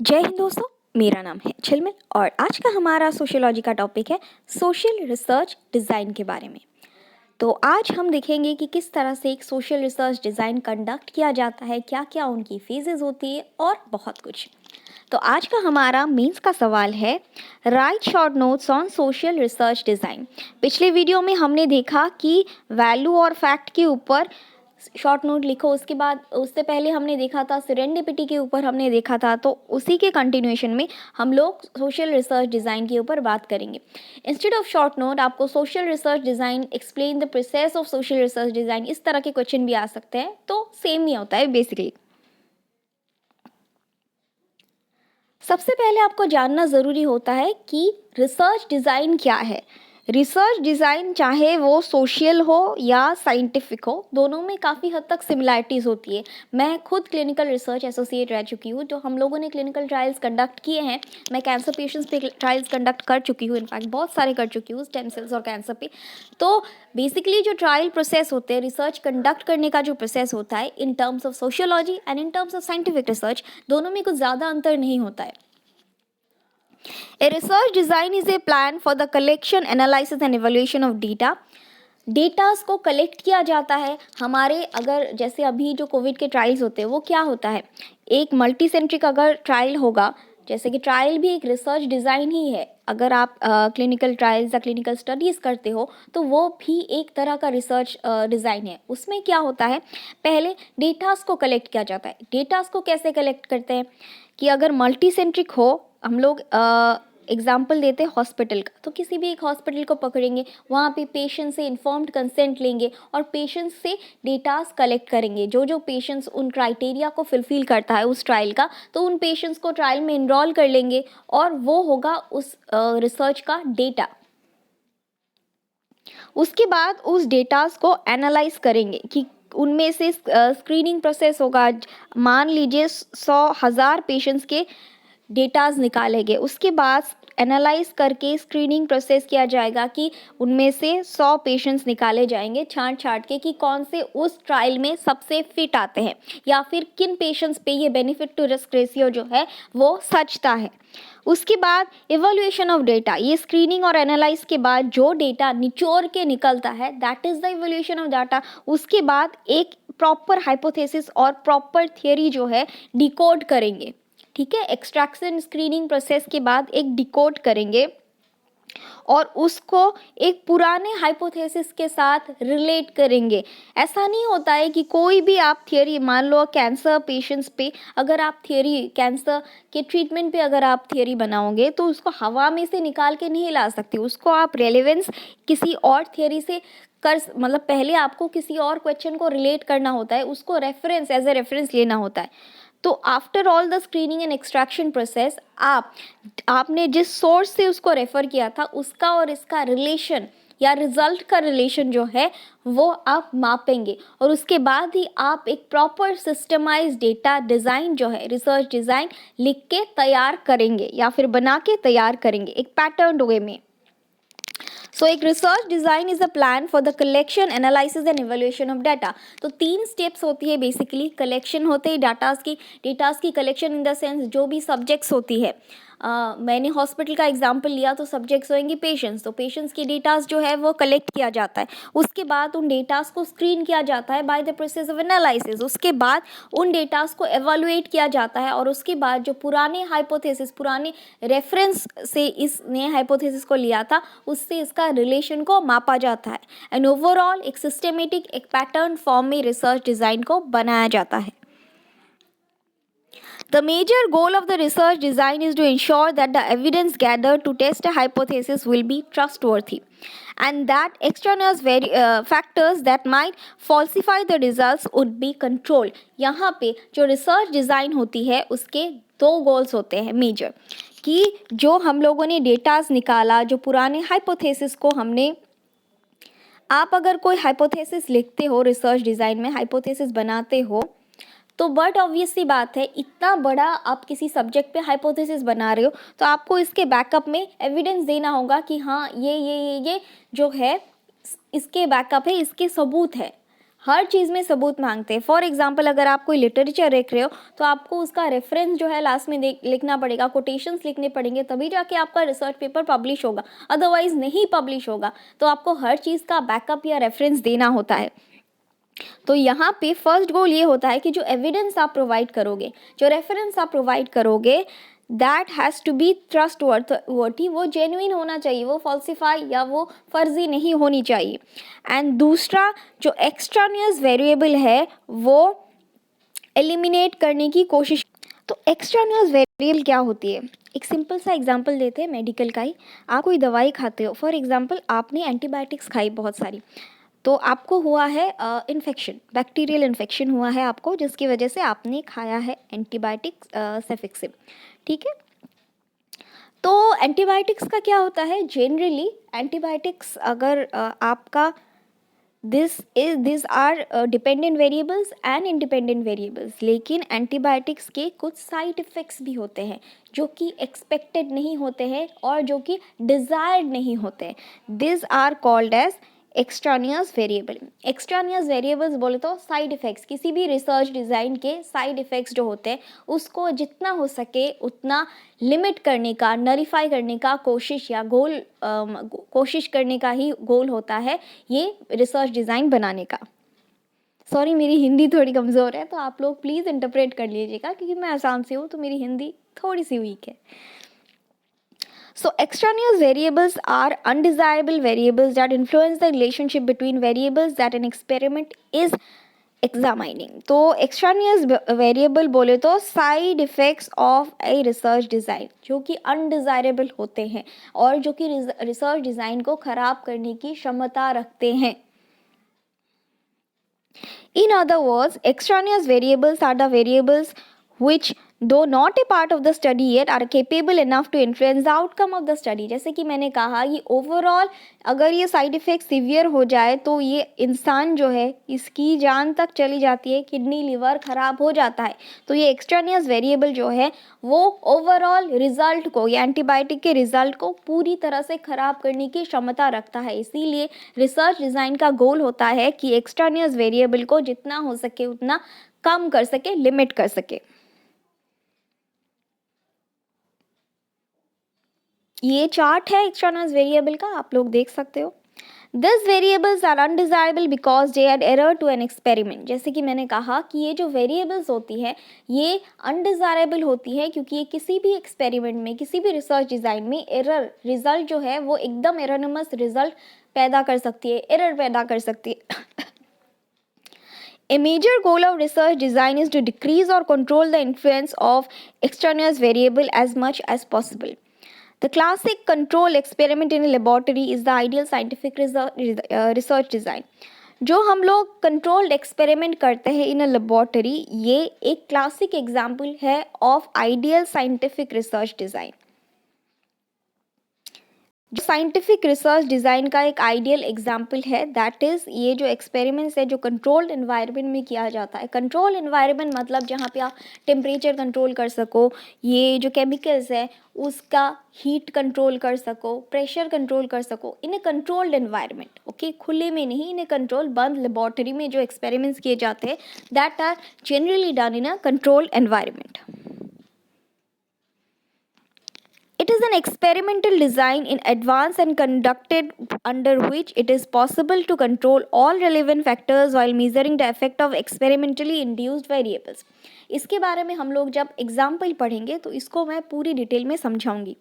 जय हिंद दोस्तों। मेरा नाम है झिलमिल और आज का हमारा सोशियोलॉजी का टॉपिक है सोशल रिसर्च डिज़ाइन के बारे में। तो आज हम देखेंगे कि किस तरह से एक सोशल रिसर्च डिज़ाइन कंडक्ट किया जाता है, क्या क्या उनकी फेजेस होती है और बहुत कुछ। तो आज का हमारा मेंस का सवाल है, right short notes on social research design. पिछले वीडियो में हमने देखा कि वैल्यू और फैक्ट के ऊपर शॉर्ट नोट लिखो, उसके बाद उससे पहले हमने देखा था सेरेंडिपिटी के ऊपर हमने देखा था। तो उसी के कंटिन्यूएशन में हम लोग सोशल रिसर्च डिज़ाइन के ऊपर बात करेंगे। इंस्टेड ऑफ शॉर्ट नोट आपको social research design, explain the process of social research design, इस तरह के क्वेश्चन भी आ सकते हैं। तो सेम ही होता है बेसिकली। सबसे पहले आपको जानना ज़रूरी होता है कि रिसर्च डिज़ाइन क्या है। रिसर्च डिज़ाइन चाहे वो सोशल हो या साइंटिफिक हो, दोनों में काफ़ी हद तक सिमिलैरिटीज़ होती है। मैं खुद क्लिनिकल रिसर्च एसोसिएट रह चुकी हूँ, जो हम लोगों ने क्लिनिकल ट्रायल्स कंडक्ट किए हैं। मैं कैंसर पेशेंट्स पे ट्रायल्स कंडक्ट कर चुकी हूँ, इनफैक्ट बहुत सारे कर चुकी हूँ, स्टेम सेल्स और कैंसर पे। तो बेसिकली जो ट्रायल प्रोसेस होते हैं, रिसर्च कंडक्ट करने का जो प्रोसेस होता है, in terms of sociology and in terms of scientific research, दोनों में कुछ ज़्यादा अंतर नहीं होता है। A research design is a plan for the collection, analysis and evaluation of data. Datas को कलेक्ट किया जाता है। हमारे अगर जैसे अभी जो कोविड के ट्रायल्स होते हैं, वो क्या होता है, एक मल्टी सेंट्रिक अगर ट्रायल होगा, जैसे कि ट्रायल भी एक रिसर्च डिज़ाइन ही है। अगर आप क्लिनिकल ट्रायल्स या क्लिनिकल स्टडीज़ करते हो तो वो भी एक तरह का रिसर्च डिज़ाइन है। उसमें क्या होता है, पहले डेटास को कलेक्ट किया जाता है। डेटास को कैसे कलेक्ट करते हैं कि अगर मल्टी सेंट्रिक हो, हम लोग एग्जाम्पल देते हैं हॉस्पिटल का, तो किसी भी एक हॉस्पिटल को पकड़ेंगे, वहाँ पे पेशेंट से इन्फॉर्म्ड कंसेंट लेंगे और पेशेंट से डेटास कलेक्ट करेंगे। जो जो पेशेंट्स उन क्राइटेरिया को फुलफिल करता है उस ट्रायल का, तो उन पेशेंट्स को ट्रायल में इनरोल कर लेंगे और वो होगा उस रिसर्च का डेटा। उसके बाद उस डेटास को एनालाइज करेंगे कि उनमें से स्क्रीनिंग प्रोसेस होगा। मान लीजिए 100,000 पेशेंट्स के डेटाज निकालेंगे, उसके बाद एनालाइज करके स्क्रीनिंग प्रोसेस किया जाएगा कि उनमें से 100 पेशेंट्स निकाले जाएंगे छांट छांट के कि कौन से उस ट्रायल में सबसे फिट आते हैं, या फिर किन पेशेंट्स पे ये बेनिफिट टू रिस्क रेशियो जो है वो सचता है। उसके बाद इवैल्यूएशन ऑफ डेटा, ये स्क्रीनिंग और एनालाइज के बाद जो डेटा निचोड़ के निकलता है, that is the evaluation of data. उसके बाद एक प्रॉपर हाइपोथेसिस और प्रॉपर थियरी जो है डिकोड करेंगे। ठीक है, एक्सट्रैक्शन स्क्रीनिंग प्रोसेस के बाद एक डिकोड करेंगे और उसको एक पुराने हाइपोथेसिस के साथ रिलेट करेंगे। ऐसा नहीं होता है कि कोई भी आप थियरी, मान लो कैंसर पेशेंट्स पे अगर आप थियरी, कैंसर के ट्रीटमेंट पे अगर आप थियरी बनाओगे, तो उसको हवा में से निकाल के नहीं ला सकते। उसको आप रेलेवेंस किसी और थियरी से कर, मतलब पहले आपको किसी और क्वेश्चन को रिलेट करना होता है, उसको रेफरेंस, एज ए रेफरेंस लेना होता है। तो after all the screening and extraction process, आपने जिस सोर्स से उसको रेफ़र किया था, उसका और इसका रिलेशन या रिजल्ट का रिलेशन जो है वो आप मापेंगे, और उसके बाद ही आप एक प्रॉपर सिस्टमाइज डेटा डिज़ाइन जो है, रिसर्च डिज़ाइन लिख के तैयार करेंगे या फिर बना के तैयार करेंगे एक पैटर्न वे में। सो एक research design is a plan for the collection, analysis and evaluation of data. तो 3 स्टेप्स होती है बेसिकली। कलेक्शन होते हैं डेटास की कलेक्शन इन द सेंस जो भी सब्जेक्ट्स होती है। मैंने हॉस्पिटल का एग्जांपल लिया, तो सब्जेक्ट्स होंगे पेशेंट्स, तो पेशेंट्स की डेटास जो है वो कलेक्ट किया जाता है। उसके बाद उन डेटास को स्क्रीन किया जाता है by the process of analysis. उसके बाद उन डेटास को एवेलुएट किया जाता है और उसके बाद जो पुराने हाइपोथेसिस, पुराने रेफरेंस से इस नए हाइपोथेसिस को लिया था, उससे इसका रिलेशन को मापा जाता है। एंड ओवरऑल एक सिस्टमेटिक, एक पैटर्न फॉर्म में रिसर्च डिज़ाइन को बनाया जाता है। The major goal of the research design is to ensure that the evidence gathered to test a hypothesis will be trustworthy, and that external factors that might falsify the results would be controlled. यहाँ पे जो research design होती है उसके 2 goals होते हैं major, कि जो हम लोगों ने डेटास निकाला, जो पुराने हाइपोथेसिस को हमने, आप अगर कोई हाइपोथेसिस लिखते हो, रिसर्च डिज़ाइन में हाइपोथेसिस बनाते हो, तो बट ऑब्वियस सी बात है, इतना बड़ा आप किसी सब्जेक्ट पे हाइपोथेसिस बना रहे हो, तो आपको इसके बैकअप में एविडेंस देना होगा कि हाँ ये जो है इसके बैकअप है, इसके सबूत है। हर चीज़ में सबूत मांगते हैं। फॉर एग्जांपल अगर आप कोई लिटरेचर देख रहे हो तो आपको उसका रेफरेंस जो है लास्ट में लिखना पड़ेगा, कोटेशंस लिखने पड़ेंगे, तभी जाके आपका रिसर्च पेपर पब्लिश होगा, अदरवाइज नहीं पब्लिश होगा। तो आपको हर चीज़ का बैकअप या रेफरेंस देना होता है। तो यहाँ पे फर्स्ट गोल ये होता है कि जो एविडेंस आप प्रोवाइड करोगे, जो रेफरेंस आप प्रोवाइड करोगे, that has to be trustworthy, वो जेन्युइन होना चाहिए, वो फॉल्सिफाई या वो फर्जी नहीं होनी चाहिए। एंड दूसरा जो एक्सट्रानियस वेरिएबल है वो एलिमिनेट करने की कोशिश। तो एक्सट्रानियस वेरिएबल क्या होती है? एक सिंपल सा एग्जांपल देते हैं मेडिकल का ही। आप कोई दवाई खाते हो, फॉर एग्जांपल आपने एंटीबायोटिक्स खाई बहुत सारी, तो आपको हुआ है इन्फेक्शन, बैक्टीरियल इन्फेक्शन हुआ है आपको, जिसकी वजह से आपने खाया है एंटीबायोटिक्स सेफिक्सिब, ठीक है। तो एंटीबायोटिक्स का क्या होता है, जनरली एंटीबायोटिक्स अगर आपका this are dependent variables and independent variables, लेकिन एंटीबायोटिक्स के कुछ साइड इफ़ेक्ट्स भी होते हैं जो कि एक्सपेक्टेड नहीं होते हैं और जो कि डिज़ायर्ड नहीं होते हैं। This are called as extraneous variable. Extraneous variables बोले तो साइड इफ़ेक्ट्स, किसी भी रिसर्च डिज़ाइन के साइड इफ़ेक्ट्स जो होते हैं उसको जितना हो सके उतना लिमिट करने का, नरीफाई करने का कोशिश या गोल कोशिश करने का ही गोल होता है ये रिसर्च डिज़ाइन बनाने का। सॉरी मेरी हिंदी थोड़ी कमज़ोर है, तो आप लोग प्लीज़ इंटरप्रेट कर लीजिएगा, क्योंकि मैं आसाम से हूँ तो मेरी हिंदी थोड़ी सी वीक है। So extraneous variables are undesirable variables that influence the relationship between variables that an experiment is examining. तो extraneous variable बोले तो side effects of a research design, जो कि undesirable होते हैं और जो कि research design को खराब करने की क्षमता रखते हैं। In other words, extraneous variables are the variables which, though not a part of the study yet, are capable enough to influence the outcome of the study. जैसे कि मैंने कहा कि ओवरऑल अगर ये साइड इफ़ेक्ट सीवियर हो जाए तो ये इंसान जो है इसकी जान तक चली जाती है, किडनी लिवर ख़राब हो जाता है। तो ये एक्सट्रानियस वेरिएबल जो है वो ओवरऑल रिजल्ट को या एंटीबायोटिक के रिजल्ट को पूरी तरह से ख़राब करने की क्षमता रखता है। इसीलिए रिसर्च डिज़ाइन का गोल होता है कि एक्सट्रानियस वेरिएबल को जितना हो सके उतना कम कर सके, लिमिट कर सके। ये चार्ट है एक्सट्रानियस वेरिएबल का, आप लोग देख सकते हो। This variables are undesirable because they are error to an experiment. जैसे कि मैंने कहा कि ये जो वेरिएबल्स होती है ये अनडिजायरेबल होती है क्योंकि ये किसी भी एक्सपेरिमेंट में, किसी भी रिसर्च डिज़ाइन में एरर रिजल्ट जो है वो एकदम एरोनिमस रिजल्ट पैदा कर सकती है, एरर पैदा कर सकती है। A major goal of research design is to decrease or control the influence of extraneous variable as much as possible. The classic control experiment in a laboratory is the ideal scientific research design. जो हम लोग controlled experiment करते हैं इन a laboratory, ये एक classic example है of ideal scientific research design. जो scientific research design का एक आइडियल एग्जाम्पल है दैट इज़ ये जो एक्सपेरिमेंट्स है जो कंट्रोल्ड एनवायरनमेंट में किया जाता है। कंट्रोल एनवायरनमेंट मतलब जहाँ पे आप टेम्परेचर कंट्रोल कर सको, ये जो केमिकल्स है उसका हीट कंट्रोल कर सको, प्रेशर कंट्रोल कर सको इन ए कंट्रोल्ड एनवायरनमेंट। ओके, खुले में नहीं, इन ए कंट्रोल बंद लेबोरेटरी में जो एक्सपेरिमेंट्स किए जाते हैं that are generally done in a controlled environment. It is an experimental design in advance and conducted under which it is possible to control all relevant factors while measuring the effect of experimentally induced variables. इसके बारे में हम लोग जब example पढ़ेंगे तो इसको मैं पूरी डिटेल में समझाऊंगी।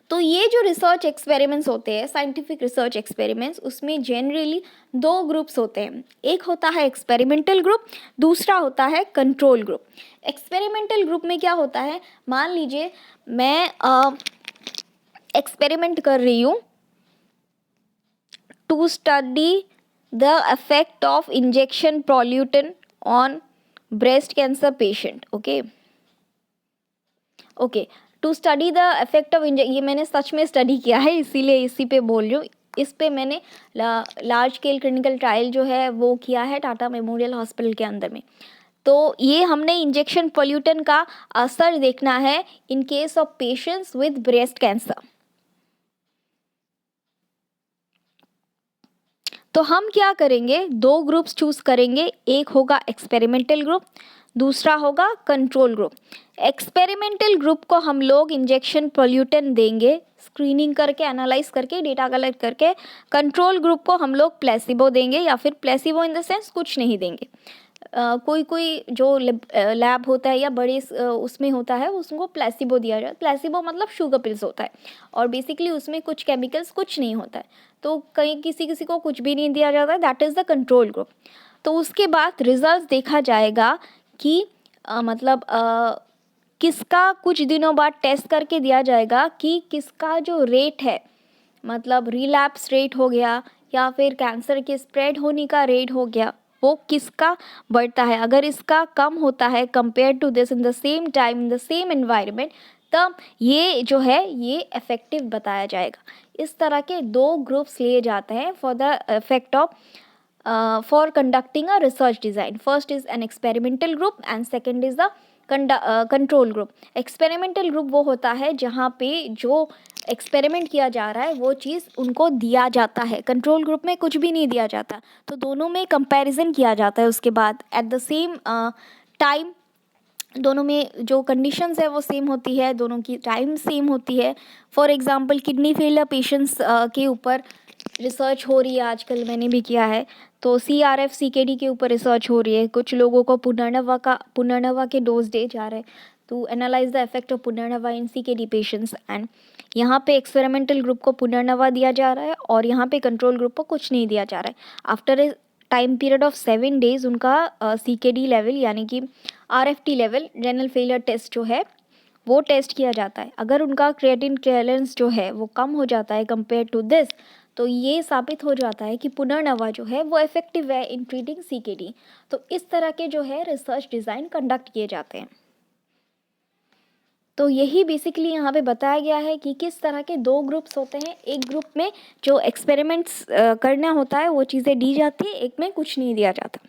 तो ये जो रिसर्च एक्सपेरिमेंट्स होते हैं, साइंटिफिक रिसर्च एक्सपेरिमेंट्स, उसमें जनरली दो ग्रुप्स होते हैं। एक होता है एक्सपेरिमेंटल ग्रुप, दूसरा होता है कंट्रोल ग्रुप। एक्सपेरिमेंटल ग्रुप में क्या होता है, मान लीजिए मैं एक्सपेरिमेंट कर रही हूँ to study the effect of injection pollutant on breast cancer patient. Okay, to study the effect of ये मैंने सच में स्टडी किया है इसीलिए इसी पे बोल रही हूँ। इस पे मैंने लार्ज स्केल क्लिनिकल ट्रायल जो है वो किया है टाटा मेमोरियल हॉस्पिटल के अंदर में। तो ये हमने इंजेक्शन पोल्यूटेंट का असर देखना है in case of patients with breast cancer. तो तो हम क्या करेंगे, 2 ग्रुप्स चूज़ करेंगे, एक होगा एक्सपेरिमेंटल ग्रुप, दूसरा होगा कंट्रोल ग्रुप। एक्सपेरिमेंटल ग्रुप को हम लोग इंजेक्शन पोल्यूटेंट देंगे, स्क्रीनिंग करके एनालाइज करके डेटा कलेक्ट करके। कंट्रोल ग्रुप को हम लोग प्लेसिबो देंगे, या फिर प्लेसिबो इन द सेंस कुछ नहीं देंगे। कोई कोई जो लैब होता है या बड़े उसमें होता है, उसको प्लेसिबो दिया जाता है। प्लेसिबो मतलब शुगर पिल्स होता है, और बेसिकली उसमें कुछ केमिकल्स कुछ नहीं होता है, तो कहीं किसी किसी को कुछ भी नहीं दिया जाता है, that is the control group. तो उसके बाद रिजल्ट देखा जाएगा कि किसका कुछ दिनों बाद टेस्ट करके दिया जाएगा कि किसका जो रेट है, मतलब रिलैप्स रेट हो गया या फिर कैंसर के स्प्रेड होने का रेट हो गया, वो किसका बढ़ता है। अगर इसका कम होता है compare to this in the same time in the same environment, तब ये जो है ये इफेक्टिव बताया जाएगा। इस तरह के 2 ग्रुप्स लिए जाते हैं for the effect of for conducting a research design. First is an experimental group and second is the control group. Experimental group वो होता है जहाँ पे जो एक्सपेरिमेंट किया जा रहा है वो चीज़ उनको दिया जाता है। कंट्रोल ग्रुप में कुछ भी नहीं दिया जाता, तो दोनों में कंपैरिजन किया जाता है। उसके बाद एट द सेम टाइम दोनों में जो कंडीशंस है वो सेम होती है, दोनों की टाइम सेम होती है। For example kidney failure patients के ऊपर रिसर्च हो रही है आजकल, मैंने भी किया है, तो CRF CKD के ऊपर रिसर्च हो रही है। कुछ लोगों को पुनर्नवा के डोज दे जा रहे हैं to analyse the effect of punarnava in CKD patients, and यहाँ पे एक्सपेरिमेंटल ग्रुप को पुनर्नवा दिया जा रहा है और यहाँ पे कंट्रोल ग्रुप को कुछ नहीं दिया जा रहा है। After a time period of 7 days उनका CKD लेवल यानी कि RFT level, renal failure test जो है वो टेस्ट किया जाता है। अगर उनका क्रिएटिन क्लियरेंस जो है वो कम हो जाता है कंपेयर टू दिस, तो ये साबित हो जाता है कि पुनर्नवा जो है वो इफेक्टिव है इन ट्रीटिंग CKD। तो इस तरह के जो है रिसर्च डिज़ाइन कंडक्ट किए जाते हैं। तो यही बेसिकली यहाँ पे बताया गया है कि किस तरह के 2 ग्रुप्स होते हैं। एक ग्रुप में जो एक्सपेरिमेंट्स करना होता है वो चीज़ें दी जाती है, एक में कुछ नहीं दिया जाता।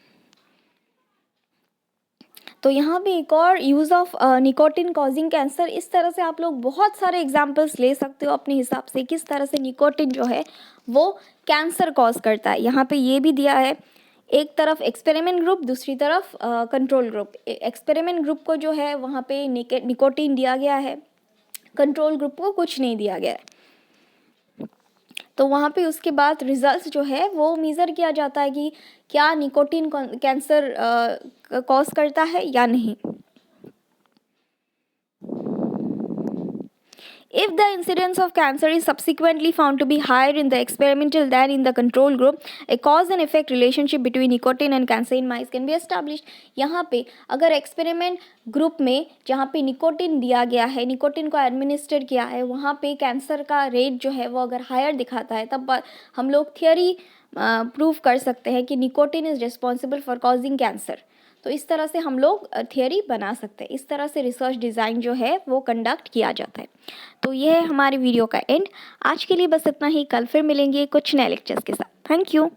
तो यहाँ पे एक और use of nicotine causing cancer, इस तरह से आप लोग बहुत सारे एग्जांपल्स ले सकते हो अपने हिसाब से, किस तरह से निकोटिन जो है वो कैंसर कॉज करता है। यहाँ पे ये भी दिया है, एक तरफ एक्सपेरिमेंट ग्रुप, दूसरी तरफ कंट्रोल ग्रुप। एक्सपेरिमेंट ग्रुप को जो है वहाँ पे निकोटिन दिया गया है, कंट्रोल ग्रुप को कुछ नहीं दिया गया है। तो वहाँ पे उसके बाद रिजल्ट्स जो है वो मेज़र किया जाता है कि क्या निकोटिन कैंसर कॉज करता है या नहीं। If the incidence of cancer is subsequently found to be higher in the experimental than in the control group, a cause and effect relationship between nicotine and cancer in mice can be established. यहाँ पे अगर experiment group में जहाँ पे nicotine दिया गया है, nicotine को एडमिनिस्टर किया है, वहाँ पे कैंसर का रेट जो है वो अगर हायर दिखाता है, तब हम लोग थियोरी प्रूव कर सकते हैं कि nicotine is responsible for causing cancer. तो इस तरह से हम लोग थियोरी बना सकते हैं। इस तरह से रिसर्च डिज़ाइन जो है वो कंडक्ट किया जाता है। तो ये है हमारी वीडियो का एंड। आज के लिए बस इतना ही, कल फिर मिलेंगे कुछ नए लेक्चर्स के साथ। Thank you.